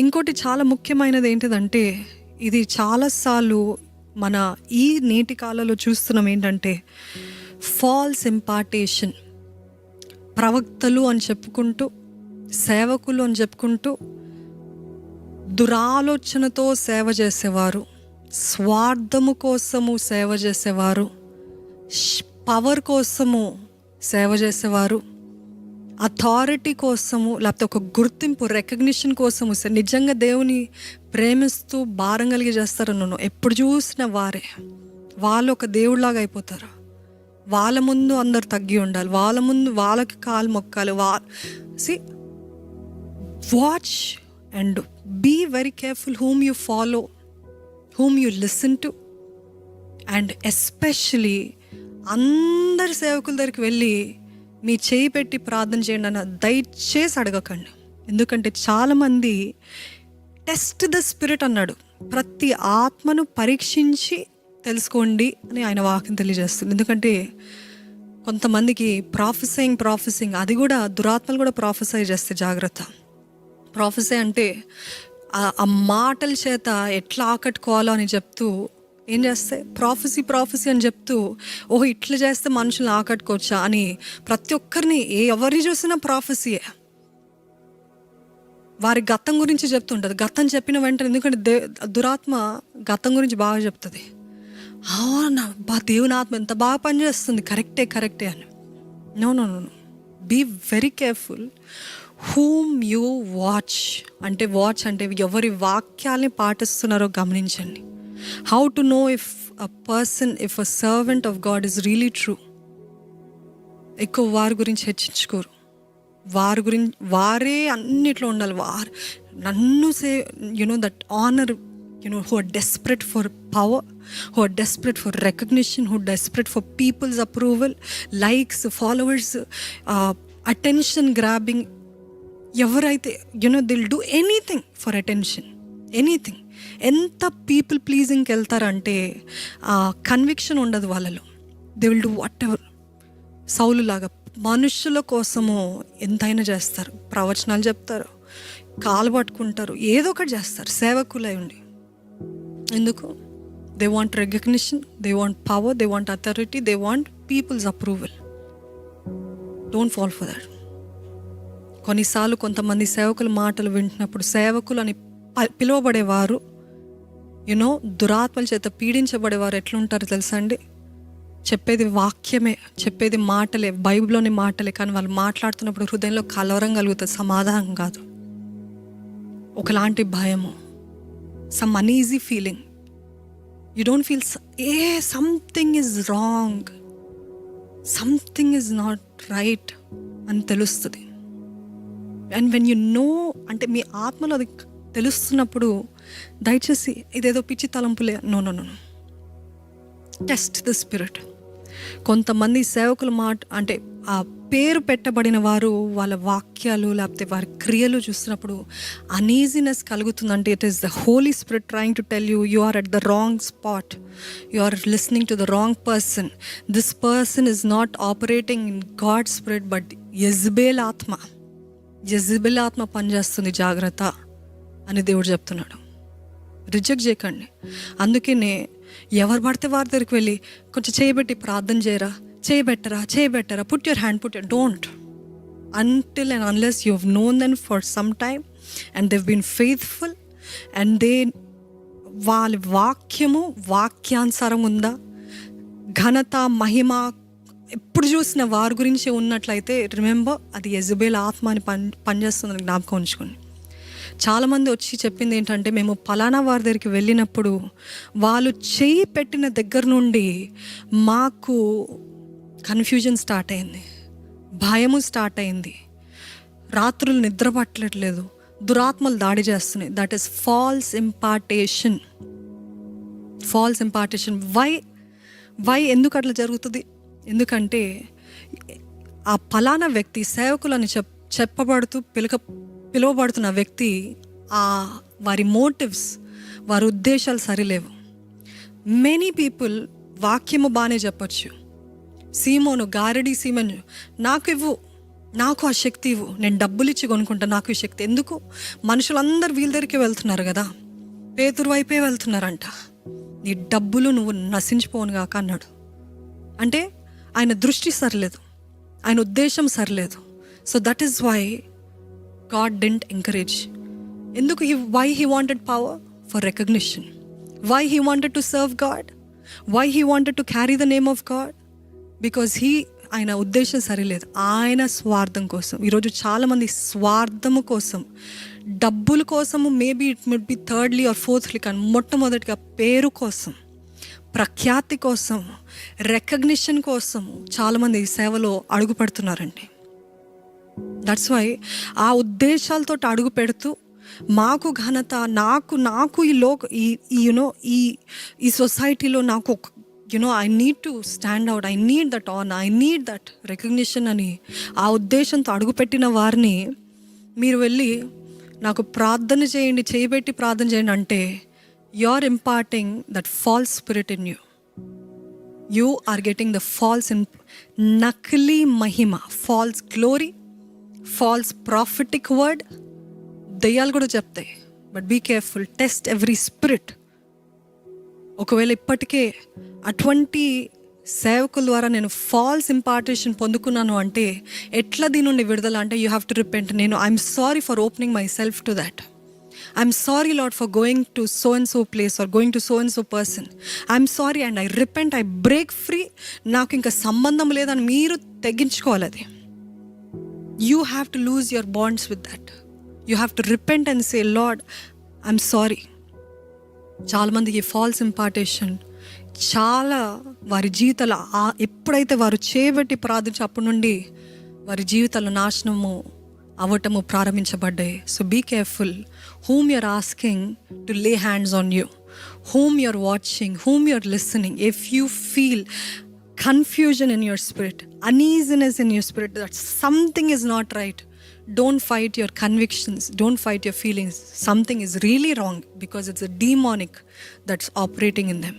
ఇంకోటి చాలా ముఖ్యమైనది ఏంటిదంటే, ఇది చాలాసార్లు మన ఈ నేటి కాలంలో చూస్తున్నాం ఏంటంటే, ఫాల్స్ ఇంపార్టేషన్. ప్రవక్తలు అని చెప్పుకుంటూ, సేవకులు అని చెప్పుకుంటూ, దురాలోచనతో సేవ చేసేవారు, స్వార్థము కోసము సేవ చేసేవారు, పవర్ కోసము సేవ చేసేవారు, అథారిటీ కోసము, లేకపోతే ఒక గుర్తింపు, రికగ్నిషన్ కోసము నిజంగా దేవుని ప్రేమిస్తూ భారం కలిగి చేస్తారు. నన్ను ఎప్పుడు చూసిన వారే, వాళ్ళు ఒక దేవుడిలాగా అయిపోతారు. వాళ్ళ ముందు అందరు తగ్గి ఉండాలి, వాళ్ళ ముందు వాళ్ళకి కాలు మొక్కాలి. Watch and be very careful whom you follow, whom you listen to. And especially అందరి సేవకుల దగ్గరికి వెళ్ళి మీ చేయి పెట్టి ప్రార్థన చేయండి అని దయచేసి అడగకండి. ఎందుకంటే చాలామంది టెస్ట్ ద స్పిరిట్ అన్నాడు, ప్రతి ఆత్మను పరీక్షించి తెలుసుకోండి అని ఆయన వాక్యం తెలియజేస్తుంది. ఎందుకంటే కొంతమందికి ప్రాఫెసింగ్ అది కూడా దురాత్మలు కూడా ప్రాఫెసై చేస్తే జాగ్రత్త. ప్రాఫెసై అంటే ఆ మాటల చేత ఎట్లా ఆకట్టుకోవాలో అని చెప్తూ ఏం చేస్తే ప్రాఫెసీ అని చెప్తూ, ఓహో ఇట్లా చేస్తే మనుషులను ఆకట్టుకోవచ్చా అని ప్రతి ఒక్కరిని ఎవరిని చూసినా ప్రాఫెసీయే. వారి గతం గురించి చెప్తుంటుంది. గతం చెప్పిన వెంటనే, ఎందుకంటే దురాత్మ గతం గురించి బాగా చెప్తుంది. అవునా దేవుని ఆత్మ ఎంత బాగా పనిచేస్తుంది, కరెక్టే అని. No, be very careful whom you watch. అంటే వాచ్ అంటే ఎవరి వాక్యాల్ని పాటిస్తున్నారో గమనించండి. How to know if a servant of God is really true. ఎక్కువ వారి గురించి హెచ్చించుకోరు, వారే అన్నిట్లో ఉండాలి. నన్ను that honor, who are desperate for power, who are desperate for recognition, who are desperate for people's approval, likes, followers, attention grabbing. ఎవరైతే they'll do anything for attention, anything. ఎంత people ప్లీజింగ్కి వెళ్తారంటే కన్విక్షన్ ఉండదు వాళ్ళలో. They will do whatever. Saul లాగా మనుషుల కోసము ఎంతైనా చేస్తారు, ప్రవచనాలు చెప్తారు, కాలు పట్టుకుంటారు, ఏదో ఒకటి చేస్తారు సేవకులై ఉండి. ఎందుకు? They want recognition, they want power, they want authority, they want people's approval. Don't fall for that. కొన్నిసార్లు కొంతమంది సేవకుల మాటలు వింటున్నప్పుడు సేవకులు అని పిలువబడేవారు దురాత్మల చేత పీడించబడేవారు ఎట్లుంటారు తెలుసా అండి? చెప్పేది వాక్యమే, చెప్పేది మాటలే, బైబిల్లోని మాటలే, కానీ వాళ్ళు మాట్లాడుతున్నప్పుడు హృదయంలో కలవరం కలుగుతుంది, సమాధానం కాదు. ఒకలాంటి భయము, some uneasy feeling. You don't feel something is wrong, something is not right అని తెలుస్తుంది. అండ్ వెన్ యు నో, అంటే మీ ఆత్మలో అది తెలుస్తున్నప్పుడు దయచేసి ఇదేదో పిచ్చి తలంపులే, నో, టెస్ట్ ద స్పిరిట్. కొంతమంది సేవకుల మాట అంటే ఆ పేరు పెట్టబడిన వారు వాళ్ళ వాక్యాలు లేకపోతే వారి క్రియలు చూస్తున్నప్పుడు అనీజీనెస్ కలుగుతుందంటే it is the holy spirit trying to tell you are at the wrong spot, you are listening to the wrong person. This person is not operating in God spirit but Jezebel ఆత్మ పనిచేస్తుంది, జాగ్రత్త అని దేవుడు చెప్తున్నాడు. Reject చేయకండి. అందుకనే ఎవరు పడితే వారి దగ్గరికి వెళ్ళి కొంచెం చేయబెట్టి ప్రార్థన చేయరా, చేయబెట్టరా, put your hand, don't. until and unless you have known them for some time and they've been faithful and వాళ్ళ వాక్యానుసారం ఉందా, ఘనత మహిమ ఎప్పుడు చూసిన వారి గురించి ఉన్నట్లయితే రిమెంబర్ అది యెజబెల్ ఆత్మ అని పనిచేస్తుందని జ్ఞాపకం ఉంచుకోండి. చాలామంది వచ్చి చెప్పింది ఏంటంటే, మేము పలానా వారి దగ్గరికి వెళ్ళినప్పుడు వాళ్ళు చేయి పెట్టిన దగ్గర నుండి మాకు కన్ఫ్యూజన్ స్టార్ట్ అయింది, భయము స్టార్ట్ అయింది, రాత్రులు నిద్ర పట్టలేదు, దురాత్మలు దాడి చేస్తున్నాయి. That is false impartation. Why ఎందుకు అట్లా జరుగుతుంది? ఎందుకంటే ఆ పలానా వ్యక్తి సేవకులని చెప్పబడుతూ పిలువబడుతున్న వ్యక్తి వారి మోటివ్స్, వారి ఉద్దేశాలు సరిలేవు. మెనీ పీపుల్ వాక్యము బాగానే చెప్పచ్చు. సీమోను, గారడి సీమను, నాకు ఇవ్వు, నాకు ఆ శక్తి ఇవ్వు, నేను డబ్బులు ఇచ్చి కొనుక్కుంటా, నాకు ఈ శక్తి ఎందుకు? మనుషులందరూ వీళ్ళ దగ్గరికి వెళ్తున్నారు కదా, పేతురు వైపే వెళ్తున్నారంట. నీ డబ్బులు నువ్వు నశించిపోను గాక అన్నాడు. అంటే ఆయన దృష్టి సరిలేదు, ఆయన ఉద్దేశం సరిలేదు. So that is why God didn't encourage. ఎందుకు why he wanted power? For recognition. Why he wanted to serve God? Why he wanted to carry the name of God? Because ఆయన ఉద్దేశం సరిలేదు, ఆయన స్వార్థం కోసం. ఈరోజు చాలామంది స్వార్థము కోసం, డబ్బుల కోసము, maybe it would be thirdly or fourthly, కానీ మొట్టమొదటిగా పేరు కోసం, ప్రఖ్యాతి కోసం, రికగ్నిషన్ కోసం చాలామంది సేవలో అడుగు పెడుతున్నారండి. దట్స్ వై ఆ ఉద్దేశాలతో అడుగు పెడుతూ మాకు ఘనత, నాకు ఈ యునో ఈ సొసైటీలో నాకు I need to stand out, I need that honour, I need that recognition అని ఆ ఉద్దేశంతో అడుగుపెట్టిన వారిని మీరు వెళ్ళి నాకు ప్రార్థన చేయండి, చేయబెట్టి ప్రార్థన చేయండి అంటే you are imparting that false spirit in you. You are getting the false నకిలీ మహిమ, false glory, false prophetic word. దయ్యాలు కూడా చెప్తాయి, but be careful, test every spirit. ఒకవేళ ఇప్పటికే అటువంటి సేవకుల ద్వారా నేను ఫాల్స్ ఇంపార్టేషన్ పొందుకున్నాను అంటే ఎట్లా దీని నుండి విడుదల అంటే you have to repent. I'm sorry for opening myself to that. I'm sorry lord for going to so and so place or going to so and so person. I'm sorry and I repent, I break free. నాకు ఇంకా సంబంధం లేదని మీరు తెగించుకోవాలి. అది you have to lose your bonds with that. You have to repent and say lord I'm sorry. చాలామందికి false impartation చాలా వారి జీవితాలు ఎప్పుడైతే వారు చేయబెట్టి ప్రార్థించి అప్పటి నుండి వారి జీవితాలు నాశనము అవ్వటము ప్రారంభించబడ్డాయి. So be careful whom you're asking to lay hands on you, whom you're watching, whom you're listening. If you feel confusion in your spirit, uneasiness in your spirit, that something is not right, don't fight your convictions, don't fight your feelings. Something is really wrong because it's a demonic that's operating in them.